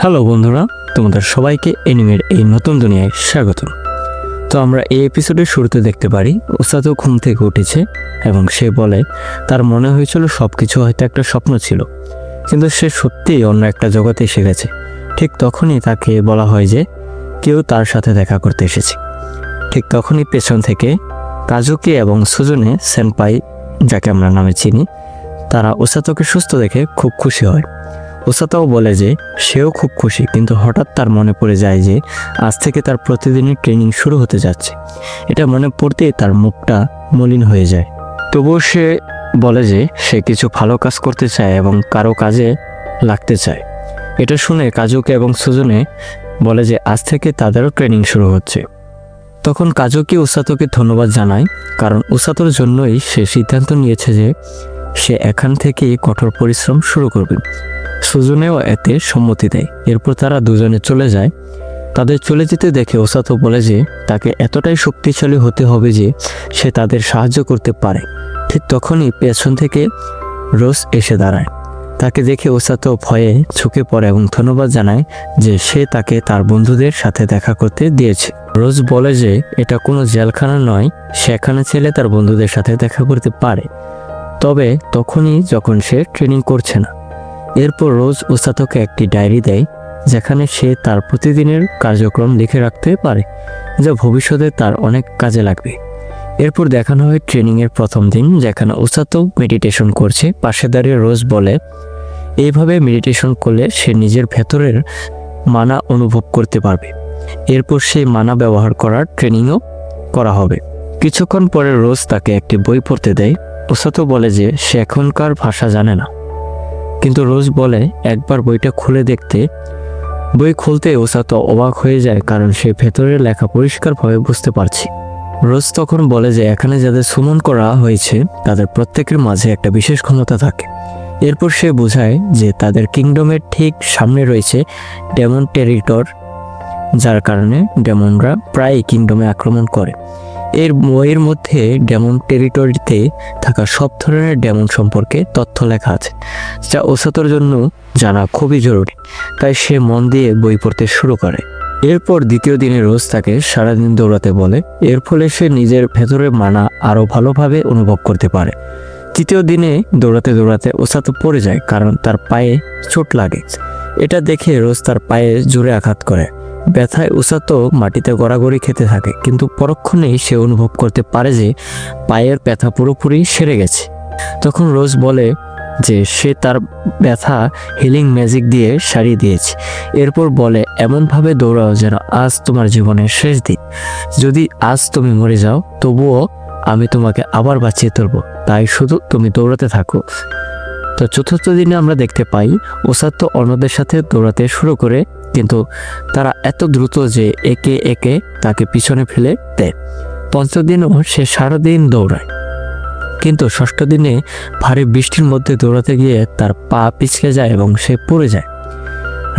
Hello বন্ধুরা, তোমাদের সবাইকে এনিমের এই নতুন দুনিয়ায় স্বাগত। তো আমরা এই এপিসোডের শুরুতে দেখতে পারি ওসাতো ঘুম থেকে উঠেছে এবং সে বলে তার মনে হয়েছিল সব কিছু হয়তো একটা স্বপ্ন ছিল, কিন্তু সে সত্যিই অন্য একটা জগতে এসে গেছে। ঠিক তখনই তাকে বলা হয় যে কেউ তার সাথে দেখা করতে এসেছে। ঠিক তখনই পেছন থেকে কাজুকি এবং সুজুনে সেনপাই, যাকে আমরা নামে চিনি, তারা ওসাতোকে সুস্থ দেখে খুব খুশি হয়। ওসাতোও বলে যে সেও খুব খুশি, কিন্তু হঠাৎ তার মনে পড়ে যায় যে আজ থেকে তার প্রতিদিনের ট্রেনিং শুরু হতে যাচ্ছে। এটা মনে পড়তেই তার মুখটা মলিন হয়ে যায়। তবুও সে বলে যে সে কিছু ভালো কাজ করতে চায় এবং কারো কাজে লাগতে চায়। এটা শুনে কাজুকি এবং সুজুনে বলে যে আজ থেকে তাদেরও ট্রেনিং শুরু হচ্ছে। তখন কাজুকি ওসাতোকে ধন্যবাদ জানায়, কারণ ওসাতোর জন্যই সে সিদ্ধান্ত নিয়েছে যে সে এখান থেকে কঠোর পরিশ্রম শুরু করবে। সুজুনেও এতে সম্মতি দেয়। এরপর তারা দুজনে চলে যায়। তাদের চলে যেতে দেখে ওসাতো বলে যে তাকে এতটাই শক্তিশালী হতে হবে যে সে তাদের সাহায্য করতে পারে। ঠিক তখনই পেছন থেকে রোজ এসে দাঁড়ায়। তাকে দেখে ওসাতো ভয়ে ঝুঁকে পড়ে এবং ধন্যবাদ জানায় যে সে তাকে তার বন্ধুদের সাথে দেখা করতে দিয়েছে। রোজ বলে যে এটা কোনো জেলখানা নয়, সেখানে ছেলে তার বন্ধুদের সাথে দেখা করতে পারে, তবে তখনই যখন সে ট্রেনিং করছে না। এরপর রোজ ওসাতোকে একটি ডায়েরি দেয়, যেখানে সে তার প্রতিদিনের কার্যক্রম লিখে রাখতে পারে, যা ভবিষ্যতে তার অনেক কাজে লাগবে। এরপর দেখানো হয় ট্রেনিংয়ের প্রথম দিন, যেখানে ওসাতো মেডিটেশন করছে। পাশে দাঁড়িয়ে রোজ বলে এইভাবে মেডিটেশন করলে সে নিজের ভেতরের মানা অনুভব করতে পারবে। এরপর সেই মানা ব্যবহার করার ট্রেনিংও করা হবে। কিছুক্ষণ পরে রোজ তাকে একটি বই পড়তে দেয়। ওসাতো বলে যে সে এখনকার ভাষা জানে না, কিন্তু রোজ বলে একবার বইটা খুলে দেখতে। বই খুলতে ওসাতো অবাক হয়ে যায়, কারণ সে ভেতরের লেখা পরিষ্কারভাবে বুঝতে পারছে। রোজ তখন বলে যে এখানে যাদের সুমন করা হয়েছে তাদের প্রত্যেকের মাঝে একটা বিশেষ ক্ষমতা থাকে। এরপর সে বোঝায় যে তাদের কিংডমের ঠিক সামনে রয়েছে ডেমন টেরিটর, যার কারণে ডেমনরা প্রায়ই কিংডমে আক্রমণ করে। এর বইয়ের মধ্যে ডেমন টেরিটরিতে থাকা সব ধরনের ডেমন সম্পর্কে তথ্য লেখা আছে, যা ওসাতোর জন্য জানা খুবই জরুরি। তাই সে মন দিয়ে বই পড়তে শুরু করে। এরপর দ্বিতীয় দিনে রোজ তাকে সারাদিন দৌড়াতে বলে। এর ফলে সে নিজের ভেতরে মানা আরও ভালোভাবে অনুভব করতে পারে। তৃতীয় দিনে দৌড়াতে দৌড়াতে ওসাতো পড়ে যায়, কারণ তার পায়ে চোট লাগে। এটা দেখে রোজ তার পায়ে জোরে আঘাত করে। ব্যথায় ওসাতো মাটিতে গড়াগড়ি খেতে থাকে, কিন্তু পরক্ষণেই সে অনুভব করতে পারে যে পায়ের ব্যথা পুরোপুরি সেরে গেছে। তখন রোজ বলে যে সে তার ব্যথা হিলিং ম্যাজিক দিয়ে সারিয়ে দিয়েছে। এরপর বলে এমনভাবে দৌড়াও যেন আজ তোমার জীবনের শেষ দিন। যদি আজ তুমি মরে যাও, তবুও আমি তোমাকে আবার বাঁচিয়ে তুলব, তাই শুধু তুমি দৌড়াতে থাকো। তো চতুর্থ দিনে আমরা দেখতে পাই ওসাতো অন্যদের সাথে দৌড়াতে শুরু করে, কিন্তু তারা এত দ্রুত যে একে একে তাকে পিছনে ফেলে দেয়। পঞ্চম দিনও সে সারাদিন দৌড়ায়, কিন্তু ষষ্ঠ দিনে ভারী বৃষ্টির মধ্যে দৌড়াতে গিয়ে তার পা পিছলে যায় এবং সে পড়ে যায়।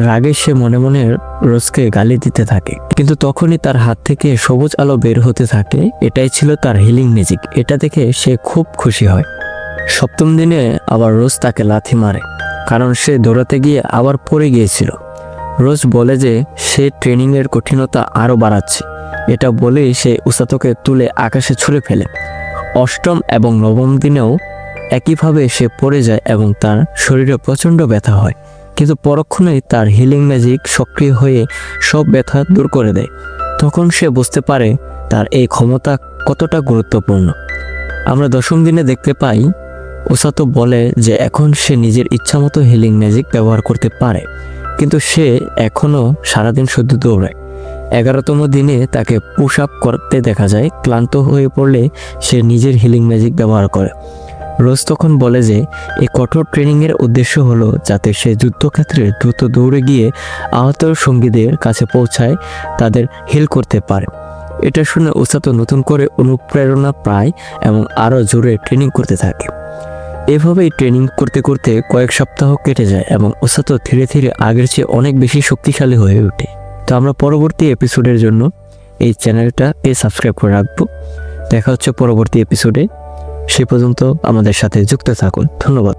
রাগে সে মনে মনে রোজকে গালি দিতে থাকে, কিন্তু তখনই তার হাত থেকে সবুজ আলো বের হতে থাকে। এটাই ছিল তার হিলিং ম্যাজিক। এটা দেখে সে খুব খুশি হয়। সপ্তম দিনে আবার রোজ তাকে লাথি মারে, কারণ সে দৌড়াতে গিয়ে আবার পড়ে গিয়েছিল। রোজ বলে যে সে ট্রেনিংয়ের কঠিনতা আরও বাড়াচ্ছে। এটা বলেই সে ওসাতোকে তুলে আকাশে ছুঁড়ে ফেলে। অষ্টম এবং নবম দিনেও একইভাবে সে পড়ে যায় এবং তার শরীরে প্রচণ্ড ব্যথা হয়, কিন্তু পরক্ষণেই তার হিলিং ম্যাজিক সক্রিয় হয়ে সব ব্যথা দূর করে দেয়। তখন সে বুঝতে পারে তার এই ক্ষমতা কতটা গুরুত্বপূর্ণ। আমরা দশম দিনে দেখতে পাই ওসাতো বলে যে এখন সে নিজের ইচ্ছামতো হিলিং ম্যাজিক ব্যবহার করতে পারে, কিন্তু সে এখনও সারাদিন শুদ্ধ দৌড়ায়। 11তম দিনে তাকে পুশ আপ করতে দেখা যায়। ক্লান্ত হয়ে পড়লে সে নিজের হিলিং ম্যাজিক ব্যবহার করে। রোজ তখন বলে যে এই কঠোর ট্রেনিংয়ের উদ্দেশ্য হলো যাতে সে যুদ্ধক্ষেত্রে দ্রুত দৌড়ে গিয়ে আহত সঙ্গীদের কাছে পৌঁছায়, তাদের হিল করতে পারে। এটা শুনে ওসাতো নতুন করে অনুপ্রেরণা পায় এবং আরও জোরে ট্রেনিং করতে থাকে। এভাবেই ট্রেনিং করতে করতে কয়েক সপ্তাহ কেটে যায় এবং ওসাতো ধীরে ধীরে আগের চেয়ে অনেক বেশি শক্তিশালী হয়ে ওঠে। তো আমরা পরবর্তী এপিসোডের জন্য এই চ্যানেলটাকে সাবস্ক্রাইব করে রাখবো। দেখা হচ্ছে পরবর্তী এপিসোডে। সে পর্যন্ত আমাদের সাথে যুক্ত থাকুন। ধন্যবাদ।